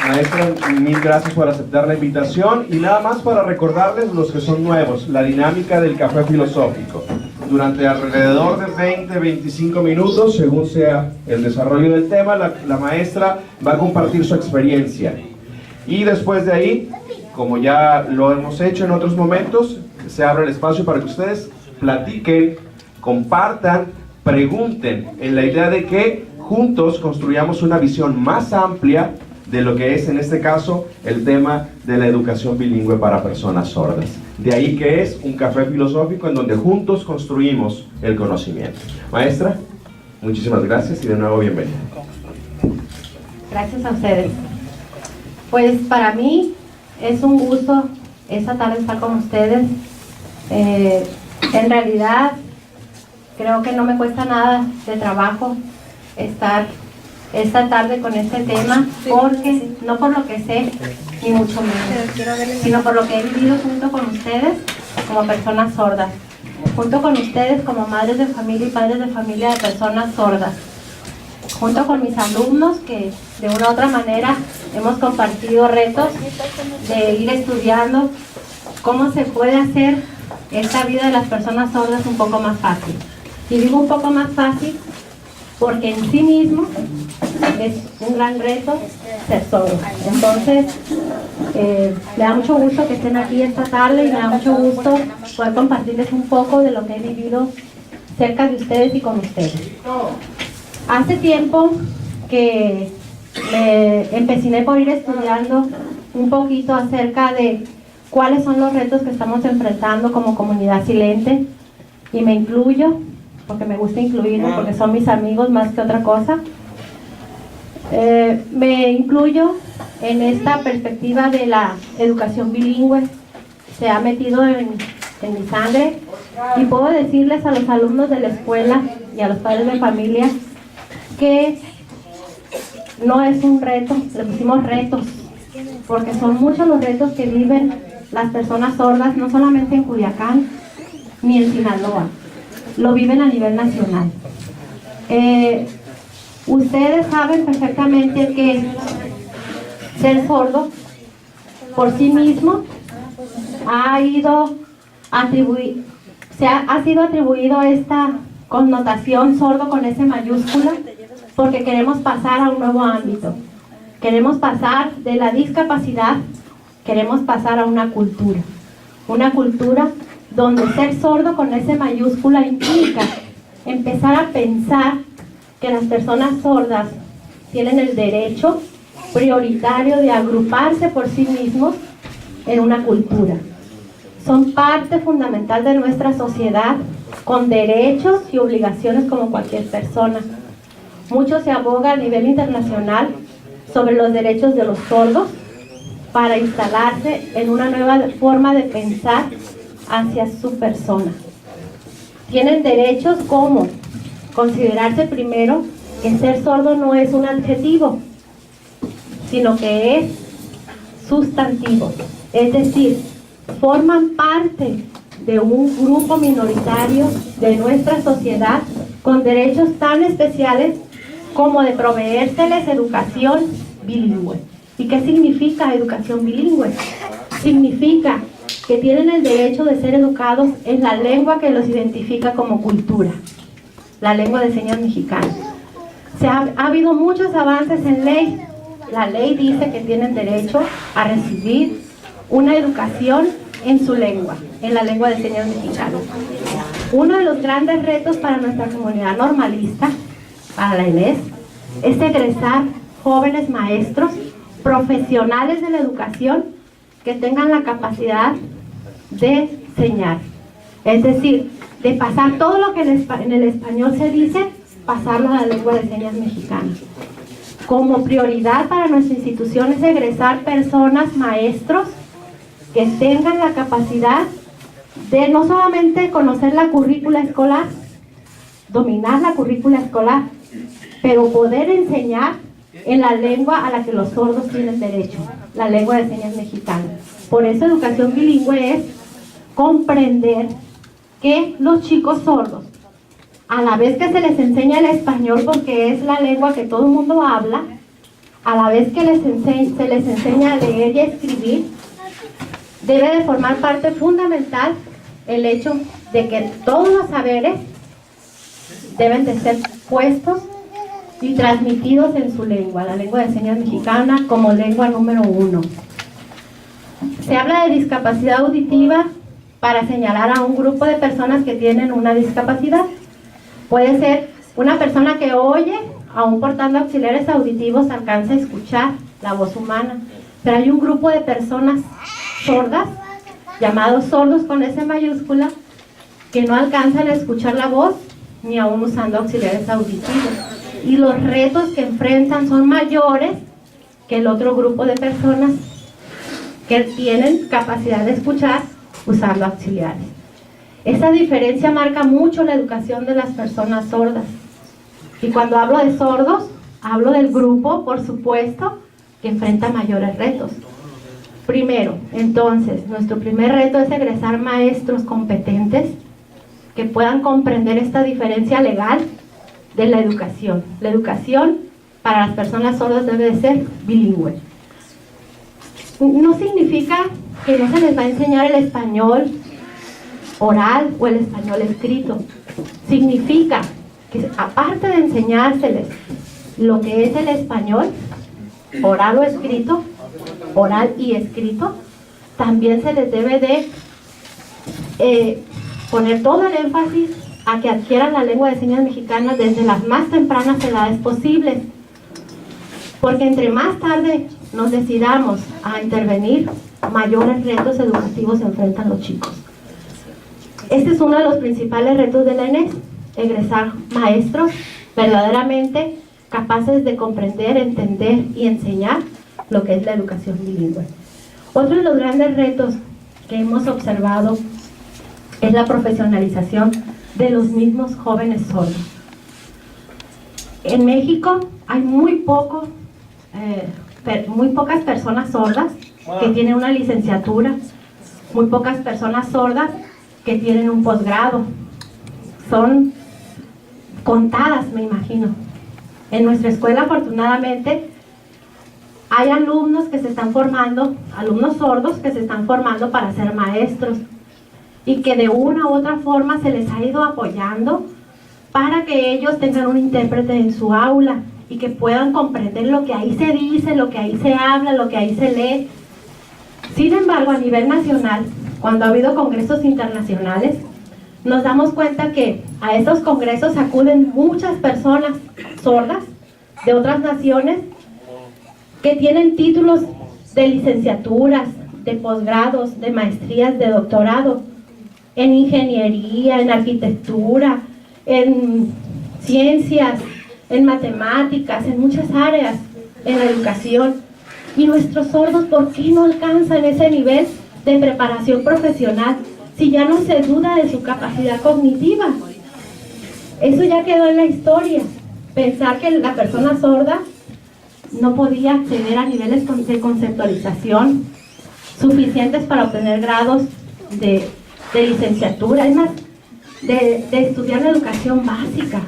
Maestra, mil gracias por aceptar la invitación y nada más para recordarles, los que son nuevos, la dinámica del café filosófico. Durante alrededor de 20-25 minutos, según sea el desarrollo del tema, la maestra va a compartir su experiencia. Y después de ahí, como ya lo hemos hecho en otros momentos, se abre el espacio para que ustedes platiquen, compartan, pregunten, en la idea de que juntos construyamos una visión más amplia de lo que es, en este caso, el tema de la educación bilingüe para personas sordas. De ahí que es un café filosófico en donde juntos construimos el conocimiento. Maestra, muchísimas gracias y de nuevo bienvenida. Gracias a ustedes. Pues para mí es un gusto esta tarde estar con ustedes. En realidad creo que no me cuesta nada de trabajo estar esta tarde con este tema, porque no por lo que sé, ni mucho menos, sino por lo que he vivido junto con ustedes como personas sordas, junto con ustedes como madres de familia y padres de familia de personas sordas, junto con mis alumnos que de una u otra manera hemos compartido retos de ir estudiando cómo se puede hacer esta vida de las personas sordas un poco más fácil. Y digo un poco más fácil porque en sí mismo es un gran reto ser sordo. Entonces, me da mucho gusto que estén aquí esta tarde y me da mucho gusto poder compartirles un poco de lo que he vivido cerca de ustedes y con ustedes. Hace tiempo que me empeciné por ir estudiando un poquito acerca de cuáles son los retos que estamos enfrentando como comunidad silente, y me incluyo porque me gusta incluirme, porque son mis amigos más que otra cosa. Me incluyo en esta perspectiva de la educación bilingüe. Se ha metido en mi sangre, y puedo decirles a los alumnos de la escuela y a los padres de familia que no es un reto, le pusimos retos, porque son muchos los retos que viven las personas sordas, no solamente en Culiacán ni en Sinaloa, lo viven a nivel nacional. Ustedes saben perfectamente que ser sordo por sí mismo ha sido atribuido esta connotación sordo con S mayúscula, porque queremos pasar a un nuevo ámbito. Queremos pasar de la discapacidad, queremos pasar a una cultura donde ser sordo con S mayúscula implica empezar a pensar que las personas sordas tienen el derecho prioritario de agruparse por sí mismos en una cultura. Son parte fundamental de nuestra sociedad, con derechos y obligaciones como cualquier persona. Mucho se aboga a nivel internacional sobre los derechos de los sordos para instalarse en una nueva forma de pensar hacia su persona. Tienen derechos como considerarse primero que ser sordo no es un adjetivo, sino que es sustantivo, es decir, forman parte de un grupo minoritario de nuestra sociedad con derechos tan especiales como de proveérseles educación bilingüe. ¿Y qué significa educación bilingüe? Significa que tienen el derecho de ser educados en la lengua que los identifica como cultura, la lengua de señas mexicana. Ha habido muchos avances en ley. La ley dice que tienen derecho a recibir una educación en su lengua, en la lengua de señas mexicana. Uno de los grandes retos para nuestra comunidad normalista, para la ENES, es egresar jóvenes maestros, profesionales de la educación, que tengan la capacidad de enseñar. Es decir, de pasar todo lo que en el español se dice, pasarlo a la lengua de señas mexicana. Como prioridad para nuestra institución es egresar personas, maestros, que tengan la capacidad de no solamente conocer la currícula escolar, dominar la currícula escolar, pero poder enseñar en la lengua a la que los sordos tienen derecho, la lengua de señas mexicana. Por eso educación bilingüe es comprender que los chicos sordos, a la vez que se les enseña el español porque es la lengua que todo el mundo habla, a la vez que se les enseña a leer y a escribir, debe de formar parte fundamental el hecho de que todos los saberes deben de ser puestos y transmitidos en su lengua, la lengua de señas mexicana como lengua número 1. Se habla de discapacidad auditiva para señalar a un grupo de personas que tienen una discapacidad. Puede ser una persona que oye, aún portando auxiliares auditivos, alcanza a escuchar la voz humana. Pero hay un grupo de personas sordas, llamados sordos con S mayúscula, que no alcanzan a escuchar la voz ni aún usando auxiliares auditivos. Y los retos que enfrentan son mayores que el otro grupo de personas que tienen capacidad de escuchar usando auxiliares. Esa diferencia marca mucho la educación de las personas sordas. Y cuando hablo de sordos, hablo del grupo, por supuesto, que enfrenta mayores retos. Primero, entonces, nuestro primer reto es egresar maestros competentes que puedan comprender esta diferencia legal de la educación. La educación para las personas sordas debe de ser bilingüe. No significa que no se les va a enseñar el español oral o el español escrito. Significa que aparte de enseñárseles lo que es el español oral o escrito, oral y escrito, también se les debe de poner todo el énfasis a que adquieran la lengua de señas mexicana desde las más tempranas edades posibles, porque entre más tarde nos decidamos a intervenir, mayores retos educativos se enfrentan los chicos. Este es uno de los principales retos de la ENES, egresar maestros verdaderamente capaces de comprender, entender y enseñar lo que es la educación bilingüe. Otro de los grandes retos que hemos observado es la profesionalización de los mismos jóvenes sordos. En México hay muy pocas personas sordas que tienen una licenciatura, muy pocas personas sordas que tienen un posgrado. Son contadas, me imagino. En nuestra escuela, afortunadamente, hay alumnos que se están formando, alumnos sordos que se están formando para ser maestros y que de una u otra forma se les ha ido apoyando para que ellos tengan un intérprete en su aula y que puedan comprender lo que ahí se dice, lo que ahí se habla, lo que ahí se lee. Sin embargo, a nivel nacional, cuando ha habido congresos internacionales, nos damos cuenta que a esos congresos acuden muchas personas sordas de otras naciones que tienen títulos de licenciaturas, de posgrados, de maestrías, de doctorado, en ingeniería, en arquitectura, en ciencias, en matemáticas, en muchas áreas, en la educación. Y nuestros sordos, ¿por qué no alcanzan ese nivel de preparación profesional si ya no se duda de su capacidad cognitiva? Eso ya quedó en la historia. Pensar que la persona sorda no podía acceder a niveles de conceptualización suficientes para obtener grados de licenciatura, es más, de estudiar la educación básica.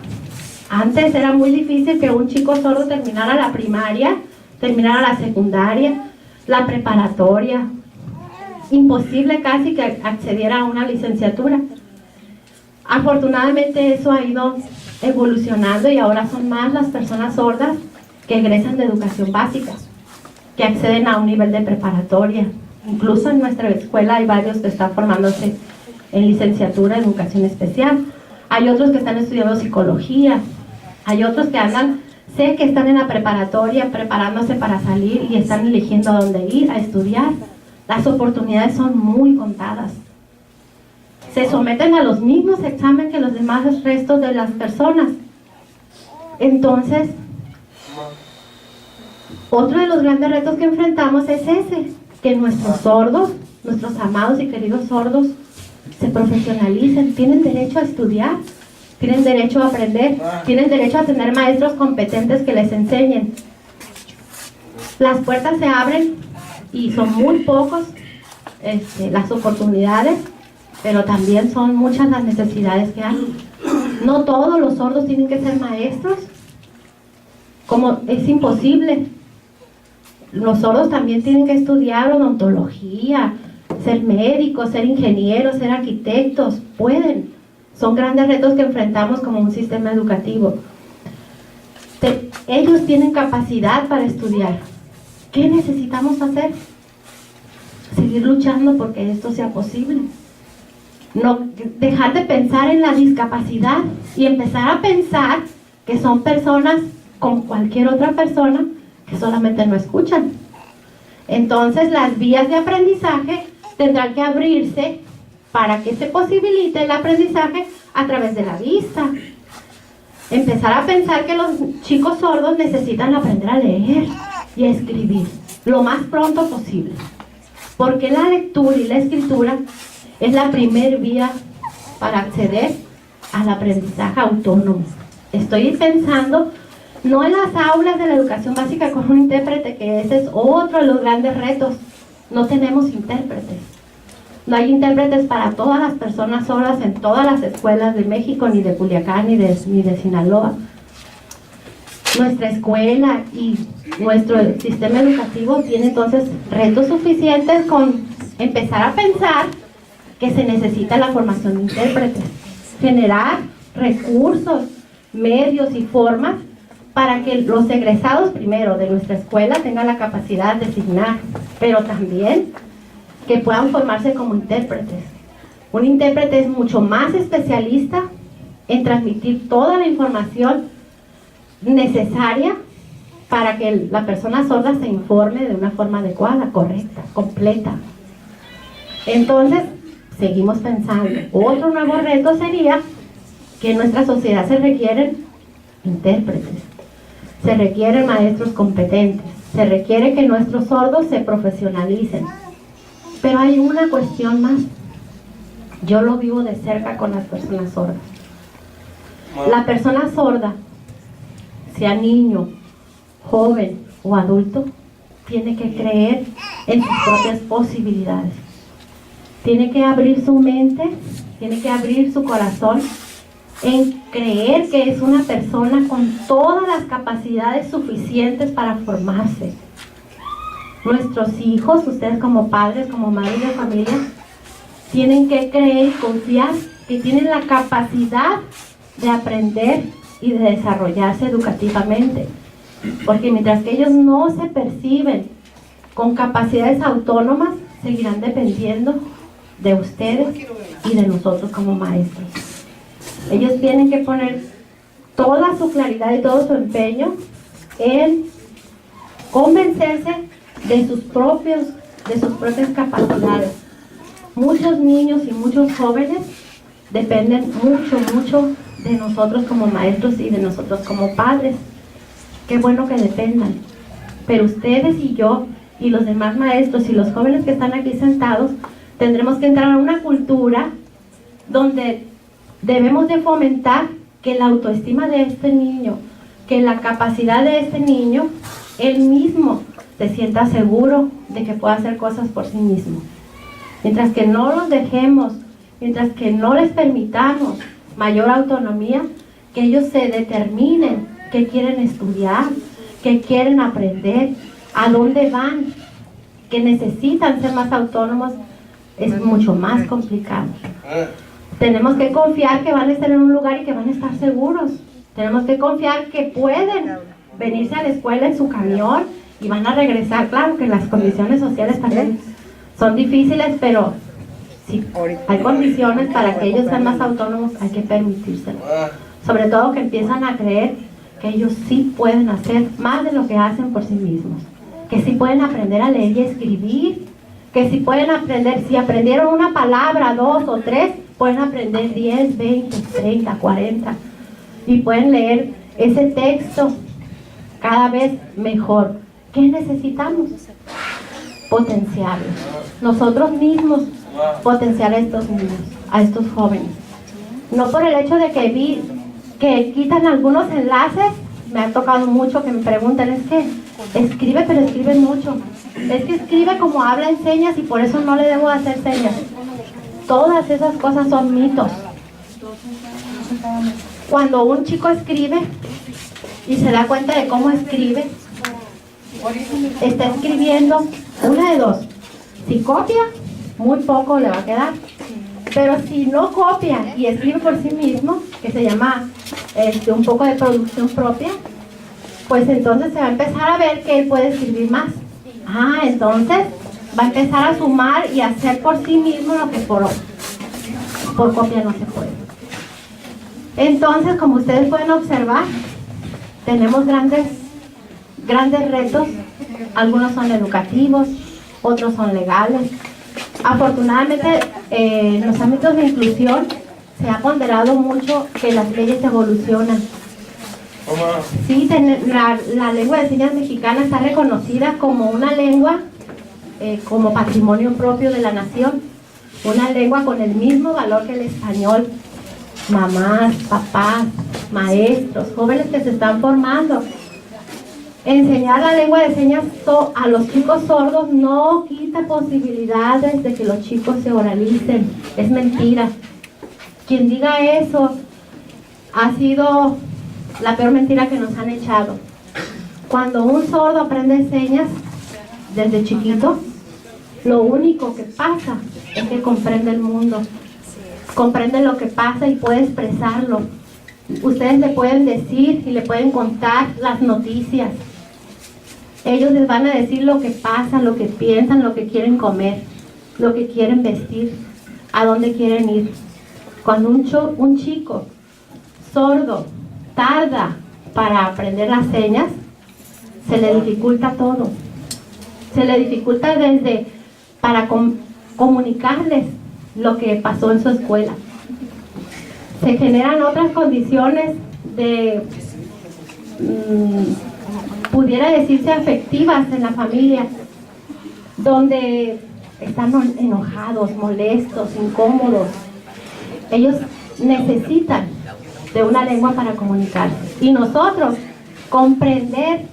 Antes era muy difícil que un chico sordo terminara la primaria, terminara la secundaria, la preparatoria. Imposible casi que accediera a una licenciatura. Afortunadamente eso ha ido evolucionando y ahora son más las personas sordas que egresan de educación básica, que acceden a un nivel de preparatoria. Incluso en nuestra escuela hay varios que están formándose en licenciatura en educación especial. Hay otros que están estudiando psicología. Hay otros que sé que están en la preparatoria preparándose para salir y están eligiendo a dónde ir a estudiar. Las oportunidades son muy contadas. Se someten a los mismos exámenes que los demás restos de las personas. Entonces, otro de los grandes retos que enfrentamos es ese, que nuestros sordos, nuestros amados y queridos sordos, se profesionalicen, tienen derecho a estudiar, tienen derecho a aprender, tienen derecho a tener maestros competentes que les enseñen. Las puertas se abren y son muy pocos las oportunidades, pero también son muchas las necesidades que hay. No todos los sordos tienen que ser maestros, como es imposible. Los sordos también tienen que estudiar odontología, ser médicos, ser ingenieros, ser arquitectos. Pueden. Son grandes retos que enfrentamos como un sistema educativo. Ellos tienen capacidad para estudiar. ¿Qué necesitamos hacer? Seguir luchando porque esto sea posible. No dejar de pensar en la discapacidad y empezar a pensar que son personas como cualquier otra persona que solamente no escuchan. Entonces las vías de aprendizaje tendrán que abrirse para que se posibilite el aprendizaje a través de la vista. Empezar a pensar que los chicos sordos necesitan aprender a leer y a escribir lo más pronto posible, porque la lectura y la escritura es la primer vía para acceder al aprendizaje autónomo. Estoy pensando no en las aulas de la educación básica con un intérprete, que ese es otro de los grandes retos. No tenemos intérpretes. No hay intérpretes para todas las personas sordas en todas las escuelas de México, ni de Culiacán, ni de Sinaloa. Nuestra escuela y nuestro sistema educativo tiene entonces retos suficientes con empezar a pensar que se necesita la formación de intérpretes, generar recursos, medios y formas para que los egresados primero de nuestra escuela tengan la capacidad de designar, pero también que puedan formarse como intérpretes. Un intérprete es mucho más especialista en transmitir toda la información necesaria para que la persona sorda se informe de una forma adecuada, correcta, completa. Entonces, seguimos pensando. Otro nuevo reto sería que en nuestra sociedad se requieren intérpretes, se requieren maestros competentes, se requiere que nuestros sordos se profesionalicen. Pero hay una cuestión más. Yo lo vivo de cerca con las personas sordas. La persona sorda, sea niño, joven o adulto, tiene que creer en sus propias posibilidades. Tiene que abrir su mente, tiene que abrir su corazón en creer que es una persona con todas las capacidades suficientes para formarse. Nuestros hijos, ustedes como padres, como madres de familia, tienen que creer y confiar que tienen la capacidad de aprender y de desarrollarse educativamente. Porque mientras que ellos no se perciben con capacidades autónomas, seguirán dependiendo de ustedes y de nosotros como maestros. Ellos tienen que poner toda su claridad y todo su empeño en convencerse de sus propias capacidades. Muchos niños y muchos jóvenes dependen mucho de nosotros como maestros y de nosotros como padres. Qué bueno que dependan. Pero ustedes y yo y los demás maestros y los jóvenes que están aquí sentados tendremos que entrar a una cultura donde debemos de fomentar que la autoestima de este niño, que la capacidad de este niño, él mismo se sienta seguro de que pueda hacer cosas por sí mismo. Mientras que no los dejemos, mientras que no les permitamos mayor autonomía, que ellos se determinen qué quieren estudiar, qué quieren aprender, a dónde van, que necesitan ser más autónomos, es mucho más complicado. Tenemos que confiar que van a estar en un lugar y que van a estar seguros. Tenemos que confiar que pueden venirse a la escuela en su camión y van a regresar. Claro que las condiciones sociales también son difíciles, pero si hay condiciones para que ellos sean más autónomos, hay que permitírselo. Sobre todo que empiezan a creer que ellos sí pueden hacer más de lo que hacen por sí mismos. Que sí pueden aprender a leer y escribir. Que sí pueden aprender, si aprendieron una palabra, 2 o 3, pueden aprender 10, 20, 30, 40. Y pueden leer ese texto cada vez mejor. ¿Qué necesitamos? Potenciarlos. Nosotros mismos potenciar a estos niños, a estos jóvenes. No por el hecho de que quitan algunos enlaces. Me ha tocado mucho que me pregunten, es que escribe, pero escribe mucho. Es que escribe como habla en señas y por eso no le debo hacer señas. Todas esas cosas son mitos. Cuando un chico escribe y se da cuenta de cómo escribe, está escribiendo una de dos. Si copia, muy poco le va a quedar. Pero si no copia y escribe por sí mismo, que se llama un poco de producción propia, pues entonces se va a empezar a ver que él puede escribir más. Entonces va a empezar a sumar y hacer por sí mismo lo que por copia no se puede. Entonces, como ustedes pueden observar, tenemos grandes retos. Algunos son educativos, otros son legales. Afortunadamente, en los ámbitos de inclusión se ha ponderado mucho que las leyes evolucionan. Sí, la lengua de señas mexicana está reconocida como una lengua, como patrimonio propio de la nación, una lengua con el mismo valor que el español. Mamás, papás, maestros, jóvenes que se están formando. Enseñar la lengua de señas a los chicos sordos no quita posibilidades de que los chicos se oralicen. Es mentira. Quien diga eso ha sido la peor mentira que nos han echado. Cuando un sordo aprende señas desde chiquito, lo único que pasa es que comprende el mundo, comprende lo que pasa y puede expresarlo. Ustedes le pueden decir y le pueden contar las noticias. Ellos les van a decir lo que pasa, lo que piensan, lo que quieren comer, lo que quieren vestir, a dónde quieren ir. Cuando un chico sordo tarda para aprender las señas, se le dificulta todo. Se le dificulta desde para comunicarles lo que pasó en su escuela. Se generan otras condiciones de, pudiera decirse, afectivas en la familia, donde están enojados, molestos, incómodos. Ellos necesitan de una lengua para comunicarse. Y nosotros comprender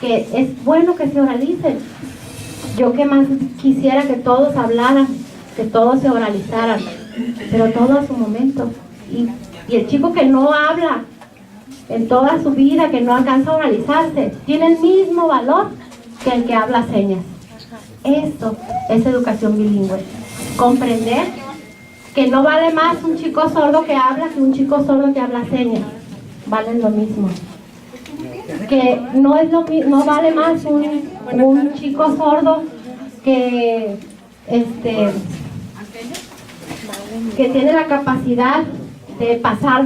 que es bueno que se oralicen. Yo que más quisiera que todos hablaran, que todos se oralizaran, pero todo a su momento. Y el chico que no habla en toda su vida, que no alcanza a oralizarse, tiene el mismo valor que el que habla señas. Esto es educación bilingüe. Comprender que no vale más un chico sordo que habla que un chico sordo que habla señas. Valen lo mismo. Que no vale más un chico sordo que tiene la capacidad de pasar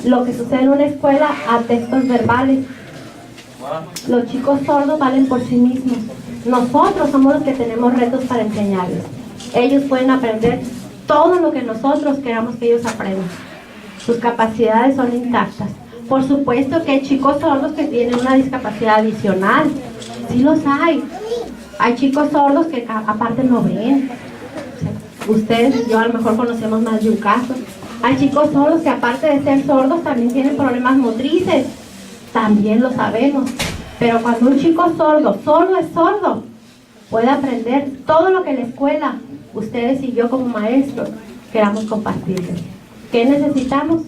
lo que sucede en una escuela a textos verbales. Los chicos sordos valen por sí mismos. Nosotros somos los que tenemos retos para enseñarles. Ellos pueden aprender todo lo que nosotros queramos que ellos aprendan. Sus capacidades son intactas. Por supuesto que hay chicos sordos que tienen una discapacidad adicional. Sí los hay. Hay chicos sordos que aparte no ven. Ustedes y yo a lo mejor conocemos más de un caso. Hay chicos sordos que aparte de ser sordos también tienen problemas motrices. También lo sabemos. Pero cuando un chico sordo solo es sordo, puede aprender todo lo que la escuela, ustedes y yo como maestros, queramos compartirles. ¿Qué necesitamos?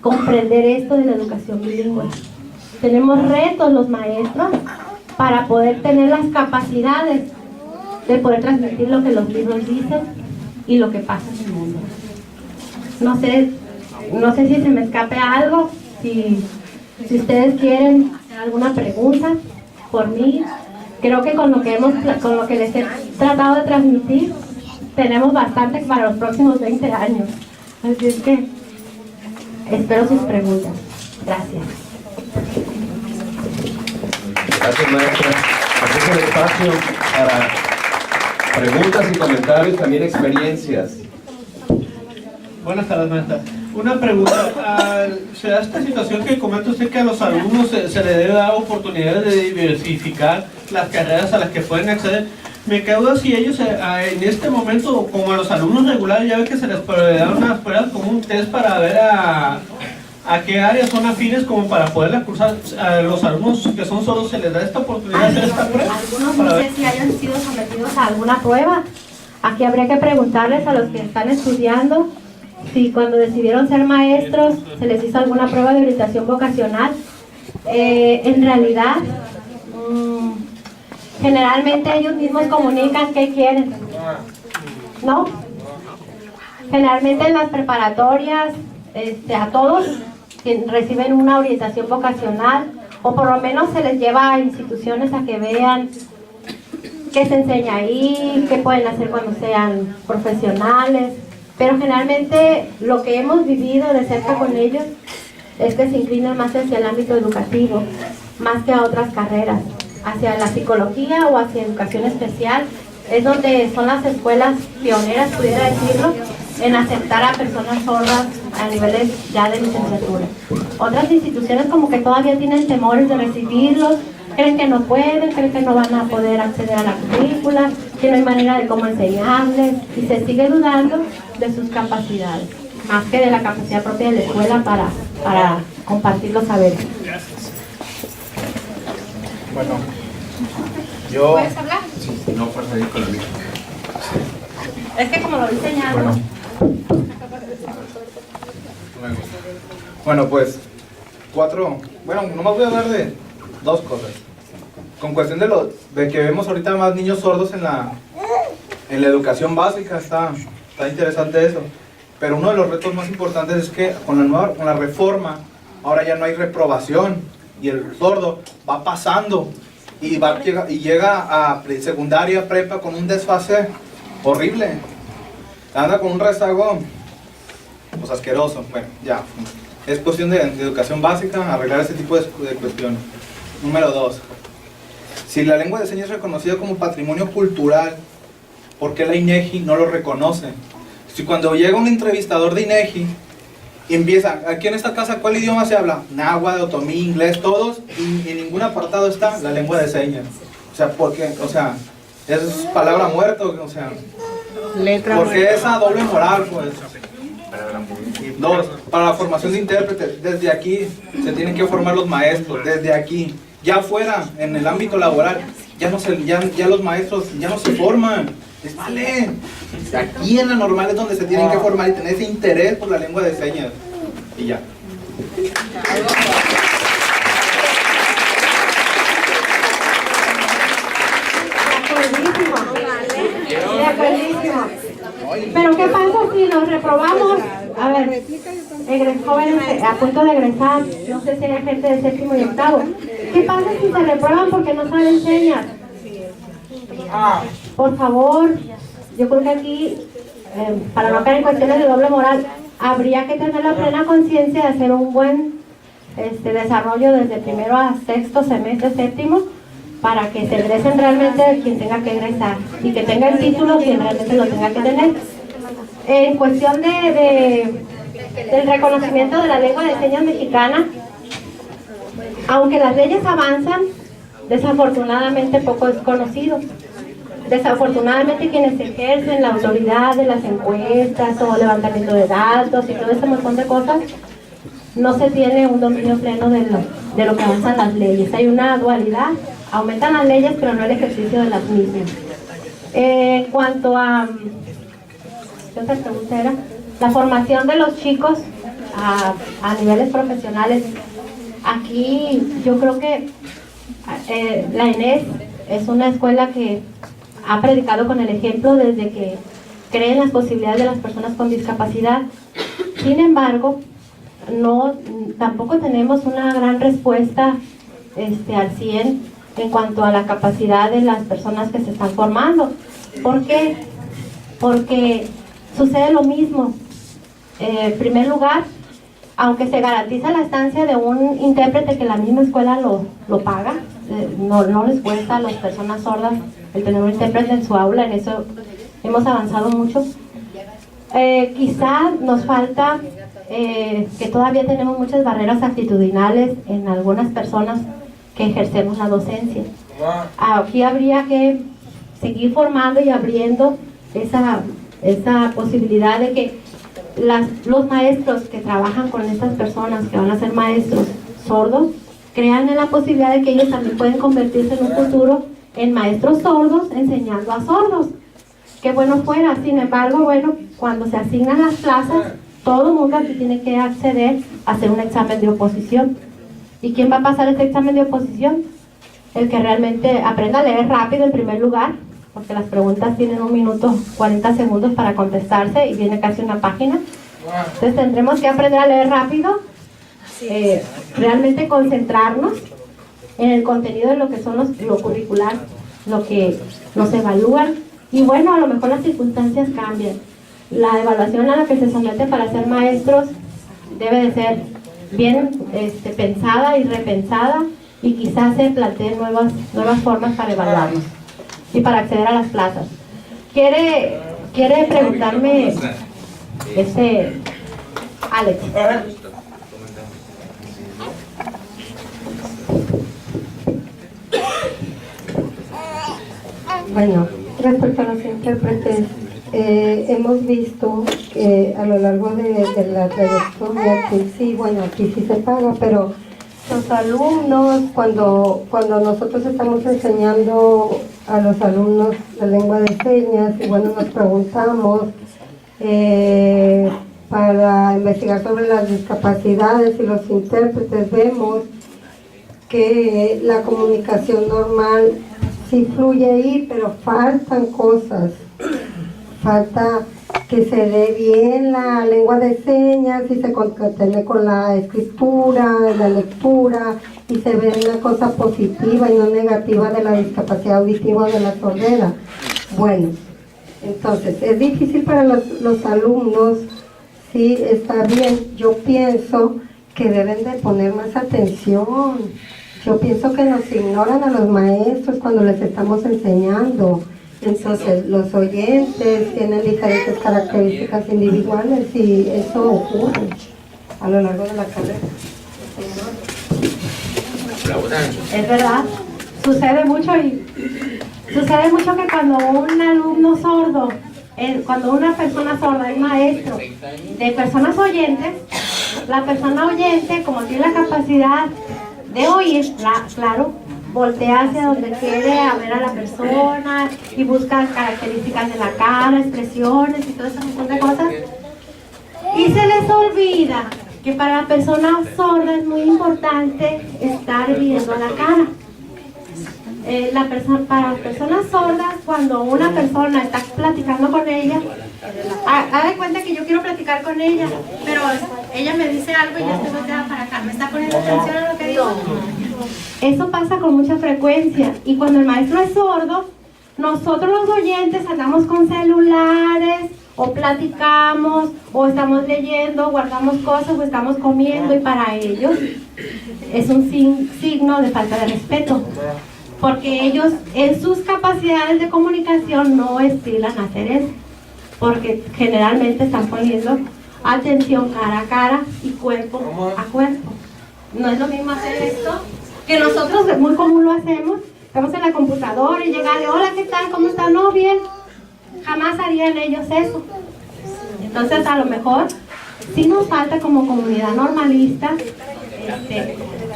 Comprender esto de la educación bilingüe. Tenemos retos los maestros para poder tener las capacidades de poder transmitir lo que los libros dicen y lo que pasa en el mundo. No sé si se me escape algo, si ustedes quieren hacer alguna pregunta por mí. Creo que con lo que les he tratado de transmitir, tenemos bastante para los próximos 20 años. Así es que espero sus preguntas. Gracias. Gracias, maestra. Este es el espacio para preguntas y comentarios, también experiencias. Buenas tardes, maestra. Una pregunta. ¿Se da esta situación que comenta usted que a los alumnos se les debe dar oportunidades de diversificar las carreras a las que pueden acceder? Me quedo si ellos en este momento, como a los alumnos regulares, ya ve que se les dan unas pruebas como un test para ver a qué áreas son afines como para poderla cursar. A los alumnos que son sordos se les da esta oportunidad de hacer esta prueba. Algunos no sé si hayan sido sometidos a alguna prueba. Aquí habría que preguntarles a los que están estudiando si cuando decidieron ser maestros se les hizo alguna prueba de orientación vocacional. En realidad generalmente ellos mismos comunican qué quieren, ¿no? Generalmente en las preparatorias, a todos reciben una orientación vocacional, o por lo menos se les lleva a instituciones a que vean qué se enseña ahí, qué pueden hacer cuando sean profesionales, pero generalmente lo que hemos vivido de cerca con ellos es que se inclinan más hacia el ámbito educativo, más que a otras carreras, hacia la psicología o hacia educación especial. Es donde son las escuelas pioneras, pudiera decirlo, en aceptar a personas sordas a niveles ya de licenciatura. Otras instituciones como que todavía tienen temores de recibirlos, creen que no pueden, creen que no van a poder acceder a la currícula, que no hay manera de cómo enseñarles, y se sigue dudando de sus capacidades, más que de la capacidad propia de la escuela para compartir los saberes. Bueno, yo... ¿Puedes hablar? Sí, no, por ahí con el micro. Es que como lo diseñaron. Bueno, pues, nomás voy a hablar de dos cosas. Con cuestión de que vemos ahorita más niños sordos en la educación básica, está interesante eso. Pero uno de los retos más importantes es que con la reforma, ahora ya no hay reprobación, y el sordo va pasando y llega a secundaria, prepa, con un desfase horrible. Anda con un rezago pues asqueroso. Bueno, ya. Es cuestión de educación básica, arreglar ese tipo de cuestiones. Número 2. Si la lengua de señas es reconocida como patrimonio cultural, ¿por qué la INEGI no lo reconoce? Si cuando llega un entrevistador de INEGI y empieza, aquí en esta casa, ¿cuál idioma se habla? Náhuatl, otomí, inglés, todos, y en ningún apartado está la lengua de señas. O sea, ¿por qué? O sea, es palabra muerta, o sea, ¿por qué esa doble moral, pues? 2, para la formación de intérpretes, desde aquí se tienen que formar los maestros, desde aquí. Ya afuera, en el ámbito laboral, ya los maestros ya no se forman, les vale. Aquí en la normal es donde se tienen que formar y tener ese interés por la lengua de señas. Y ya. De acuerdísimo. Pero ¿qué pasa si nos reprobamos? A ver, jóvenes a punto de egresar, no sé si hay gente de séptimo y octavo. ¿Qué pasa si se reprueban porque no saben señas? Por favor, yo creo que aquí, para no caer en cuestiones de doble moral, habría que tener la plena conciencia de hacer un buen desarrollo desde primero a sexto semestre, séptimo, para que se egresen realmente quien tenga que egresar y que tenga el título quien realmente lo tenga que tener. En cuestión del reconocimiento de la lengua de señas mexicana, aunque las leyes avanzan, desafortunadamente poco es conocido. Desafortunadamente quienes ejercen la autoridad de las encuestas o levantamiento de datos y todo ese montón de cosas, no se tiene un dominio pleno de lo que avanzan las leyes. Hay una dualidad, aumentan las leyes pero no el ejercicio de las mismas. En cuanto a ¿qué otra pregunta era? La formación de los chicos a niveles profesionales. Aquí yo creo que la ENES es una escuela que ha predicado con el ejemplo desde que cree en las posibilidades de las personas con discapacidad. Sin embargo, tampoco tenemos una gran respuesta al 100 en cuanto a la capacidad de las personas que se están formando. ¿Por qué? Porque sucede lo mismo. En primer lugar, aunque se garantiza la estancia de un intérprete que la misma escuela lo paga, no les cuesta a las personas sordas el tener un intérprete en su aula, en eso hemos avanzado mucho. Quizá nos falta que todavía tenemos muchas barreras actitudinales en algunas personas que ejercemos la docencia. Aquí habría que seguir formando y abriendo esa posibilidad de que los maestros que trabajan con estas personas que van a ser maestros sordos crean en la posibilidad de que ellos también pueden convertirse en un futuro en maestros sordos enseñando a sordos. Qué bueno fuera. Sin embargo, bueno, cuando se asignan las plazas, todo el mundo aquí tiene que acceder a hacer un examen de oposición. ¿Y quién va a pasar este examen de oposición? el que realmente aprenda a leer rápido en primer lugar, porque las preguntas tienen 1 minuto 40 segundos para contestarse y viene casi una página. Entonces tendremos que aprender a leer rápido, realmente concentrarnos en el contenido de lo que son lo curricular, lo que nos evalúan. Y bueno, a lo mejor las circunstancias cambian. La evaluación a la que se somete para ser maestros debe de ser bien pensada y repensada, y quizás se planteen nuevas formas para evaluarnos y para acceder a las plazas. ¿Quiere preguntarme Alex? Bueno, respecto a los intérpretes, hemos visto que a lo largo de la trayectoria, que sí, bueno, aquí sí se paga, pero los alumnos, cuando nosotros estamos enseñando a los alumnos la lengua de señas, y bueno, nos preguntamos para investigar sobre las discapacidades y los intérpretes, vemos que la comunicación normal sí fluye ahí, pero faltan cosas. Falta que se dé bien la lengua de señas y se concatene con la escritura, la lectura, y se ve una cosa positiva y no negativa de la discapacidad auditiva o de la sordera. Bueno, entonces es difícil para los alumnos, sí, está bien. Yo pienso que deben de poner más atención. Yo pienso que nos ignoran a los maestros cuando les estamos enseñando. Entonces, los oyentes tienen diferentes características individuales y eso ocurre a lo largo de la carrera. Es verdad, sucede mucho que cuando un alumno sordo, cuando una persona sorda es maestro de personas oyentes, la persona oyente, como tiene la capacidad de oír, claro, voltea hacia donde quiere a ver a la persona y busca características de la cara, expresiones y todo ese montón de cosas. Y se les olvida que para la persona sorda es muy importante estar viendo la cara. Para las personas sordas, cuando una persona está platicando con ella, haz de cuenta que yo quiero platicar con ella, pero ella me dice algo y yo estoy volteada para acá, ¿me está poniendo atención a lo que digo? Eso pasa con mucha frecuencia, y cuando el maestro es sordo, nosotros los oyentes andamos con celulares, o platicamos, o estamos leyendo, guardamos cosas, o estamos comiendo, y para ellos es un signo de falta de respeto, porque ellos en sus capacidades de comunicación no estilan hacer eso, porque generalmente están poniendo atención cara a cara y cuerpo a cuerpo. No es lo mismo hacer esto, que nosotros muy común lo hacemos, estamos en la computadora y llegarle, hola, ¿qué tal? ¿Cómo están? No, bien. Jamás harían ellos eso. Entonces, a lo mejor sí nos falta como comunidad normalista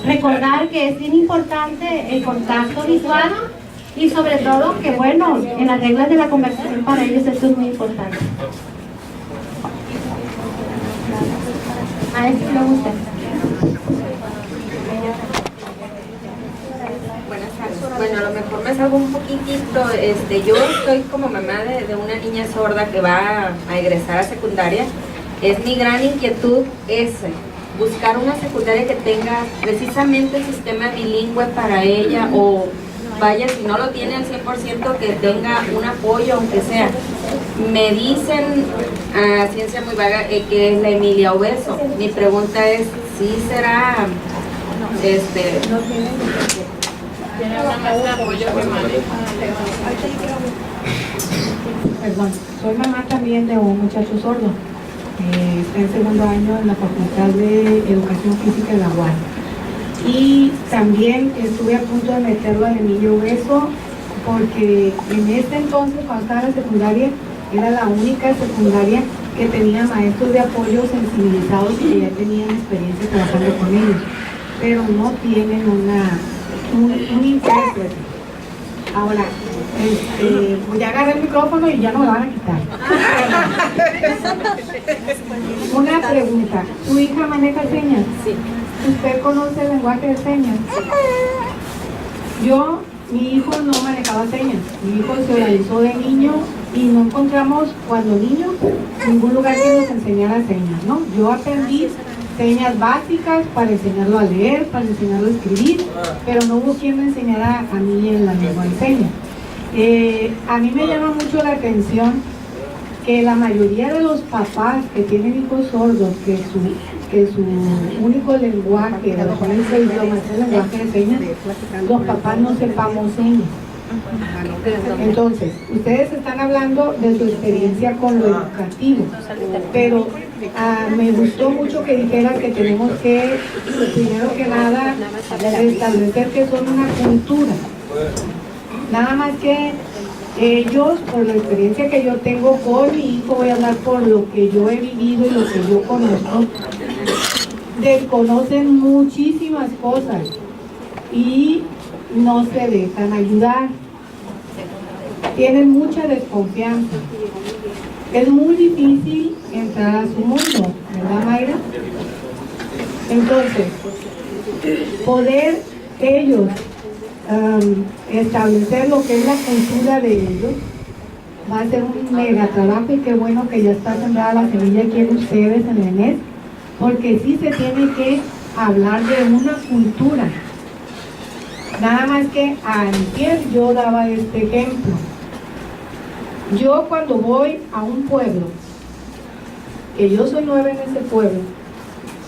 recordar que es bien importante el contacto visual, y sobre todo que, bueno, en las reglas de la conversación para ellos esto es muy importante. Maestro, ¿le gusta? Buenas tardes. Bueno, a lo mejor me salgo un poquitito. Yo estoy como mamá de una niña sorda que va a egresar a secundaria. Es mi gran inquietud buscar una secundaria que tenga precisamente el sistema bilingüe para ella, o vaya, si no lo tiene al 100%, que tenga un apoyo, aunque sea. Me dicen a ciencia muy vaga que es la Emilia Obeso. Mi pregunta es, ¿sí será Perdón, soy mamá también de un muchacho sordo. Está en segundo año en la Facultad de Educación Física de la UAM. Y también estuve a punto de meterlo en Emilio Obeso, porque en ese entonces, cuando estaba en la secundaria, era la única secundaria que tenía maestros de apoyo sensibilizados y que ya tenían experiencia trabajando con ellos, pero no tienen un intérprete. Ahora, pues ya agarré el micrófono y ya no me van a quitar. Una pregunta, ¿tu hija maneja señas? Sí. ¿Usted conoce el lenguaje de señas? Mi hijo no manejaba señas, mi hijo se realizó de niño y no encontramos cuando niño ningún lugar que nos enseñara señas, ¿no? Yo aprendí señas básicas para enseñarlo a leer, para enseñarlo a escribir, pero no hubo quien me enseñara a mí en la lengua de señas. A mí me llama mucho la atención que la mayoría de los papás que tienen hijos sordos, que su único lenguaje, de los cuales el idioma es el lenguaje de señas, los papás no sepamos señas. Entonces, ustedes están hablando de su experiencia con lo educativo, pero me gustó mucho que dijeran que tenemos que, primero que nada, establecer que son una cultura. Nada más que ellos, por la experiencia que yo tengo con mi hijo, voy a hablar por lo que yo he vivido y lo que yo conozco, desconocen muchísimas cosas y no se dejan ayudar. Tienen mucha desconfianza. Es muy difícil entrar a su mundo, ¿verdad, Mayra? Entonces, poder ellos establecer lo que es la cultura de ellos va a ser un mega trabajo, y qué bueno que ya está sembrada la semilla aquí en ustedes en el ENES, porque sí se tiene que hablar de una cultura. Nada más que antier yo daba este ejemplo. Yo cuando voy a un pueblo, que yo soy nueva en ese pueblo,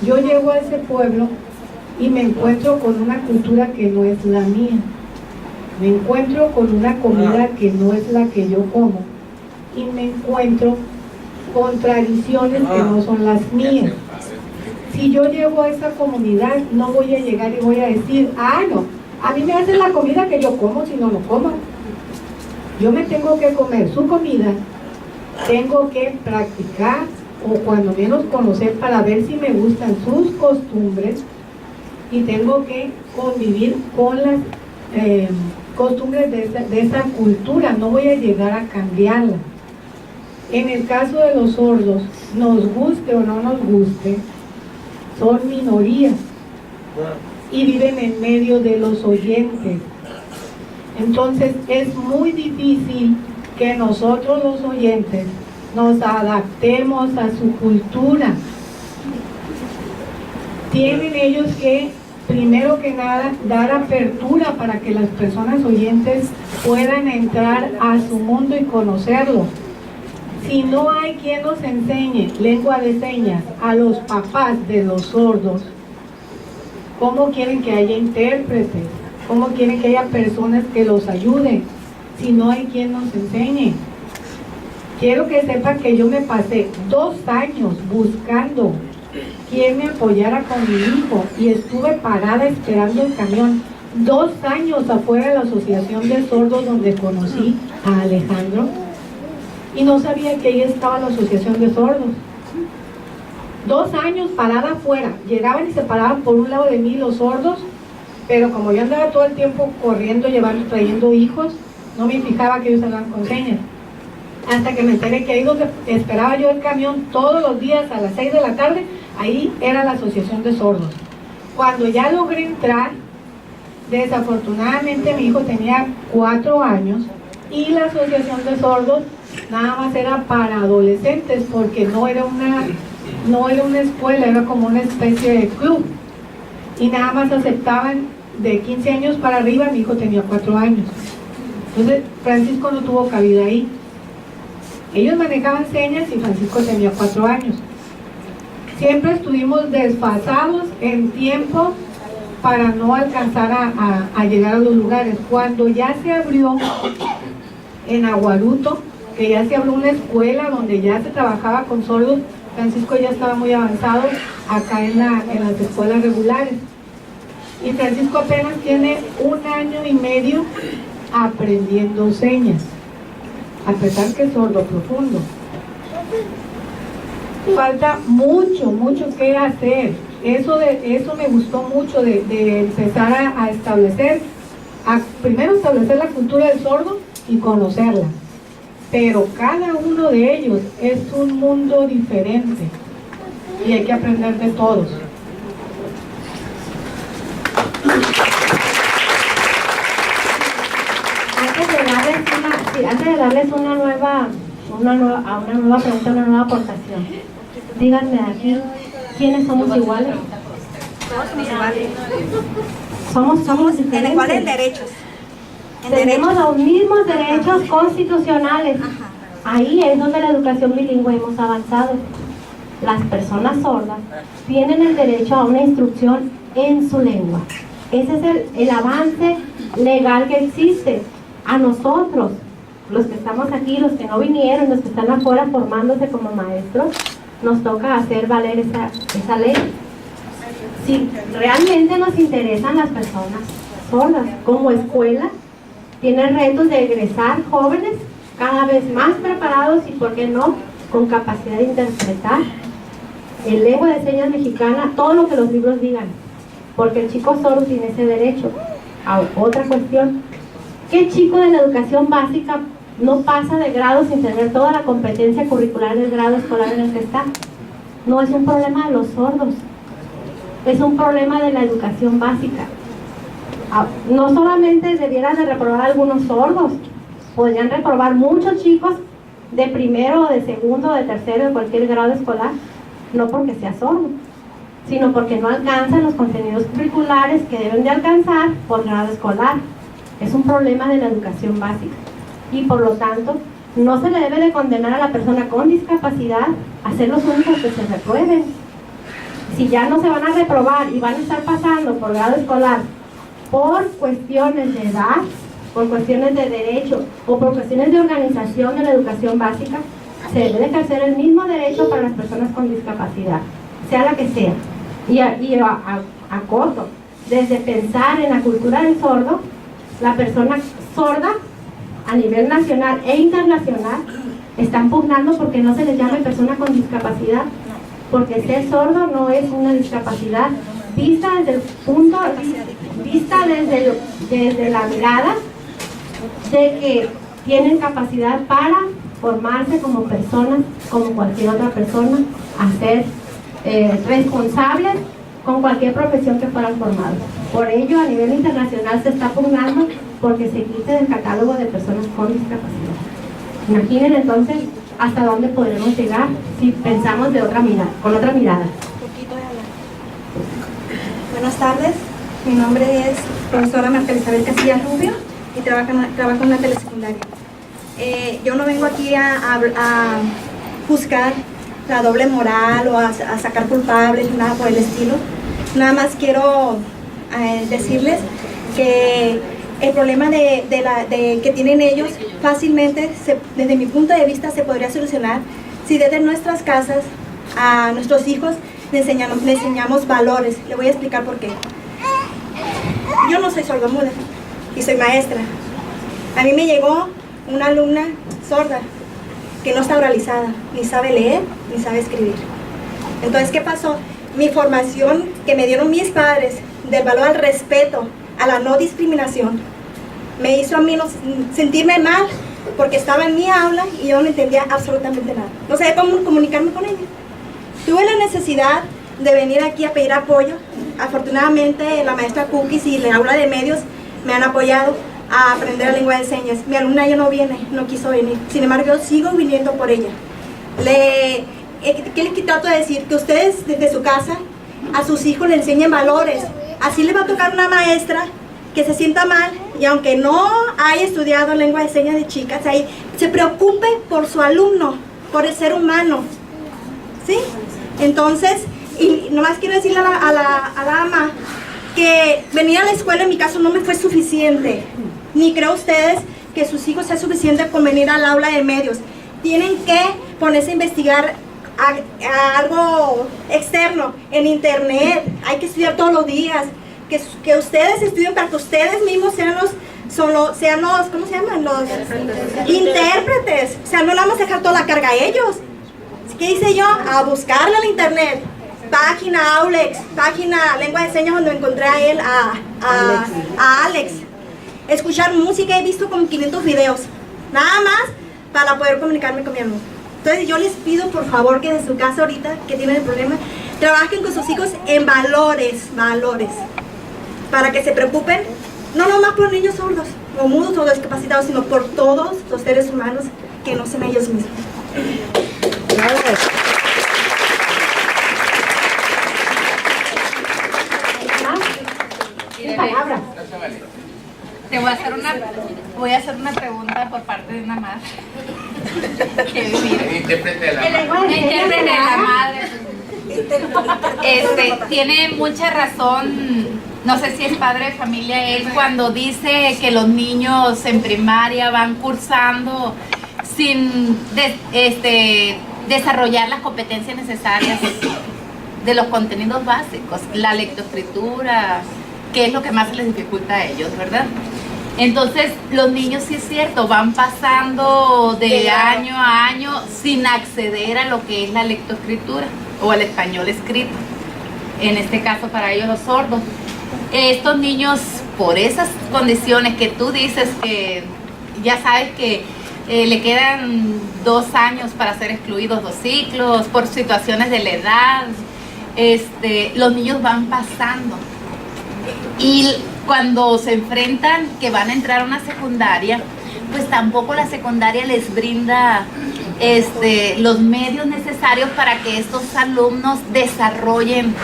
yo llego a ese pueblo y me encuentro con una cultura que no es la mía. Me encuentro con una comida que no es la que yo como. Y me encuentro con tradiciones que no son las mías. Si yo llego a esa comunidad, no voy a llegar y voy a decir, no, a mí me hacen la comida que yo como, si no, no como. Yo me tengo que comer su comida, tengo que practicar o cuando menos conocer para ver si me gustan sus costumbres, y tengo que convivir con las costumbres de esa cultura. No voy a llegar a cambiarla. En el caso de los sordos, nos guste o no nos guste, son minorías y viven en medio de los oyentes. Entonces es muy difícil que nosotros los oyentes nos adaptemos a su cultura. Tienen ellos que, primero que nada, dar apertura para que las personas oyentes puedan entrar a su mundo y conocerlo. Si no hay quien nos enseñe lengua de señas a los papás de los sordos, ¿cómo quieren que haya intérpretes? ¿Cómo quieren que haya personas que los ayuden si no hay quien nos enseñe? Quiero que sepan que yo me pasé 2 años buscando quien me apoyara con mi hijo y estuve parada esperando el camión 2 años afuera de la Asociación de Sordos, donde conocí a Alejandro, y no sabía que ahí estaba la Asociación de Sordos. 2 años parada afuera, llegaban y se paraban por un lado de mí los sordos, pero como yo andaba todo el tiempo corriendo, llevando, trayendo hijos, no me fijaba que ellos hablaban con señas. Hasta que me enteré que ahí donde esperaba yo el camión todos los días a las 6 de la tarde, ahí era la Asociación de Sordos. Cuando ya logré entrar, desafortunadamente mi hijo tenía 4 años y la Asociación de Sordos nada más era para adolescentes, porque no era una escuela, era como una especie de club, y nada más aceptaban de 15 años para arriba. Mi hijo tenía 4 años, entonces Francisco no tuvo cabida ahí. Ellos manejaban señas y Francisco tenía 4 años. Siempre estuvimos desfasados en tiempo para no alcanzar a llegar a los lugares. Cuando ya se abrió en Aguaruto, que ya se abrió una escuela donde ya se trabajaba con sordos, Francisco ya estaba muy avanzado acá en las escuelas regulares. Y Francisco apenas tiene 1 año y medio aprendiendo señas, a pesar que es sordo profundo. Falta mucho que hacer. Eso me gustó mucho de empezar a establecer, primero establecer la cultura del sordo y conocerla. Pero cada uno de ellos es un mundo diferente y hay que aprender de todos. antes de darles una nueva pregunta, una nueva aportación, díganme aquí, ¿quiénes somos iguales? Todos somos iguales. Somos diferentes. En iguales derechos. Tenemos los mismos derechos constitucionales. Ahí es donde la educación bilingüe hemos avanzado. Las personas sordas tienen el derecho a una instrucción en su lengua. Ese es el avance legal que existe. A nosotros, los que estamos aquí, los que no vinieron, los que están afuera formándose como maestros, nos toca hacer valer esa ley. Si realmente nos interesan las personas sordas, como escuela, tiene retos de egresar jóvenes cada vez más preparados y, ¿por qué no?, con capacidad de interpretar en lengua de señas mexicana todo lo que los libros digan, porque el chico sordo tiene ese derecho. Otra cuestión, ¿qué chico de la educación básica no pasa de grado sin tener toda la competencia curricular del grado escolar en el que está? No es un problema de los sordos, es un problema de la educación básica. No solamente debieran de reprobar algunos sordos, podrían reprobar muchos chicos de primero, o de segundo, o de tercero, de cualquier grado escolar, no porque sea sordo, sino porque no alcanzan los contenidos curriculares que deben de alcanzar por grado escolar. Es un problema de la educación básica y, por lo tanto, no se le debe de condenar a la persona con discapacidad a ser los únicos que se reprueben. Si ya no se van a reprobar y van a estar pasando por grado escolar por cuestiones de edad, por cuestiones de derecho o por cuestiones de organización de la educación básica, se debe de ejercer el mismo derecho para las personas con discapacidad, sea la que sea. Y a corto, desde pensar en la cultura del sordo, la persona sorda a nivel nacional e internacional están pugnando porque no se les llame persona con discapacidad, porque ser sordo no es una discapacidad vista desde la mirada de que tienen capacidad para formarse como personas, como cualquier otra persona, a ser responsables con cualquier profesión que fueran formados. Por ello, a nivel internacional se está pugnando porque se quite del catálogo de personas con discapacidad. Imaginen entonces hasta dónde podremos llegar si pensamos de otra mirada, con otra mirada. Buenas tardes, mi nombre es profesora Marta Elizabeth Casillas Rubio y trabajo en la telesecundaria. Yo no vengo aquí a buscar la doble moral o a sacar culpables, nada por el estilo. Nada más quiero decirles que el problema que tienen ellos fácilmente, desde mi punto de vista, se podría solucionar si desde nuestras casas a nuestros hijos le enseñamos valores. Le voy a explicar por qué. Yo no soy sordomuda y soy maestra. A mí me llegó una alumna sorda que no está oralizada, ni sabe leer, ni sabe escribir. Entonces, ¿qué pasó? Mi formación que me dieron mis padres del valor al respeto, a la no discriminación, me hizo a mí sentirme mal porque estaba en mi aula y yo no entendía absolutamente nada. No sabía cómo comunicarme con ella. Tuve la necesidad de venir aquí a pedir apoyo. Afortunadamente la maestra Cookies y la aula de medios me han apoyado a aprender la lengua de señas. Mi alumna ya no viene, no quiso venir. Sin embargo, yo sigo viniendo por ella. ¿Qué les trato de decir? Que ustedes desde su casa a sus hijos le enseñen valores. Así les va a tocar una maestra que se sienta mal y aunque no haya estudiado lengua de señas de chicas, ahí se preocupe por su alumno, por el ser humano. ¿Sí? Entonces, y nomás quiero decirle a la ama que venir a la escuela en mi caso no me fue suficiente. Ni creo ustedes que sus hijos sea suficiente con venir al aula de medios. Tienen que ponerse a investigar a algo externo, en internet. Hay que estudiar todos los días. Que ustedes estudien para que ustedes mismos sean los, ¿cómo se llaman? Los intérpretes. O sea, no le vamos a dejar toda la carga a ellos. ¿Qué hice yo? A buscarle al internet. Página Aulex, página lengua de señas donde encontré a él, a Alex. Escuchar música, he visto como 500 videos. Nada más para poder comunicarme con mi alumno. Entonces yo les pido por favor que desde su casa ahorita, que tienen el problema, trabajen con sus hijos en valores, para que se preocupen, no nomás por niños sordos, o mudos o discapacitados, sino por todos los seres humanos que no son ellos mismos. Palabras. Te voy a hacer una pregunta por parte de una madre. Intérprete de la Intérprete de la madre. Tiene mucha razón, no sé si es padre de familia él, cuando dice que los niños en primaria van cursando sin desarrollar las competencias necesarias de los contenidos básicos, la lectoescritura, que es lo que más se les dificulta a ellos, ¿verdad? Entonces, los niños, sí es cierto, van pasando de año a año sin acceder a lo que es la lectoescritura o al español escrito, en este caso para ellos los sordos. Estos niños, por esas condiciones que tú dices, que ya sabes que le quedan 2 años para ser excluidos 2 ciclos, por situaciones de la edad, los niños van pasando. Y cuando se enfrentan que van a entrar a una secundaria, pues tampoco la secundaria les brinda los medios necesarios para que estos alumnos desarrollen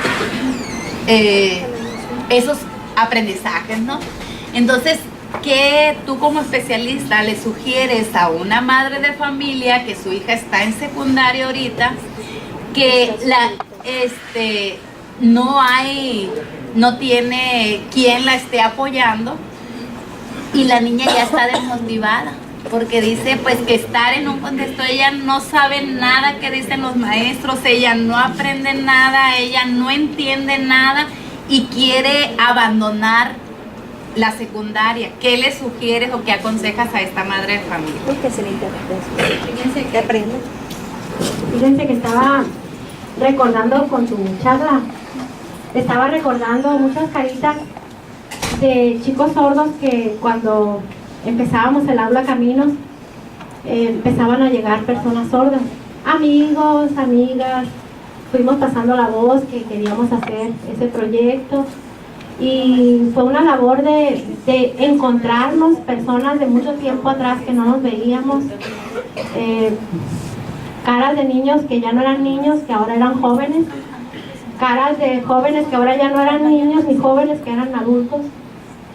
esos aprendizajes, ¿no? Entonces, ¿qué tú como especialista le sugieres a una madre de familia que su hija está en secundaria ahorita, que no tiene quien la esté apoyando y la niña ya está desmotivada? Porque dice pues que estar en un contexto, ella no sabe nada que dicen los maestros, ella no aprende nada, ella no entiende nada y quiere abandonar la secundaria. ¿Qué le sugieres o qué aconsejas a esta madre de familia? Fíjense que estaba recordando con tu charla, estaba recordando muchas caritas de chicos sordos que cuando empezábamos el aula Caminos, empezaban a llegar personas sordas, amigos, amigas, fuimos pasando la voz que queríamos hacer ese proyecto y fue una labor de encontrarnos personas de mucho tiempo atrás que no nos veíamos, caras de niños que ya no eran niños, que ahora eran jóvenes, caras de jóvenes que ahora ya no eran niños ni jóvenes, que eran adultos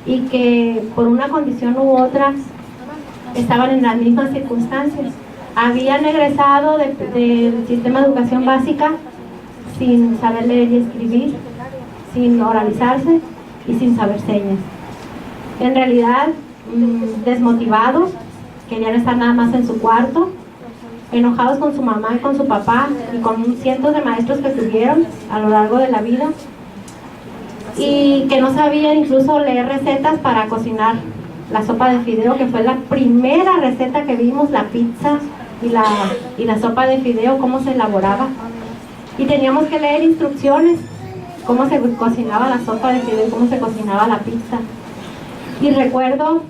y que por una condición u otra estaban en las mismas circunstancias. Habían egresado del sistema de educación básica sin saber leer y escribir, sin oralizarse y sin saber señas. En realidad, desmotivados, querían estar nada más en su cuarto, enojados con su mamá y con su papá y con cientos de maestros que tuvieron a lo largo de la vida y que no sabían incluso leer recetas para cocinar la sopa de fideo, que fue la primera receta que vimos, la pizza y la sopa de fideo, cómo se elaboraba. Y teníamos que leer instrucciones, cómo se cocinaba la sopa de fideo, cómo se cocinaba la pizza. Y recuerdo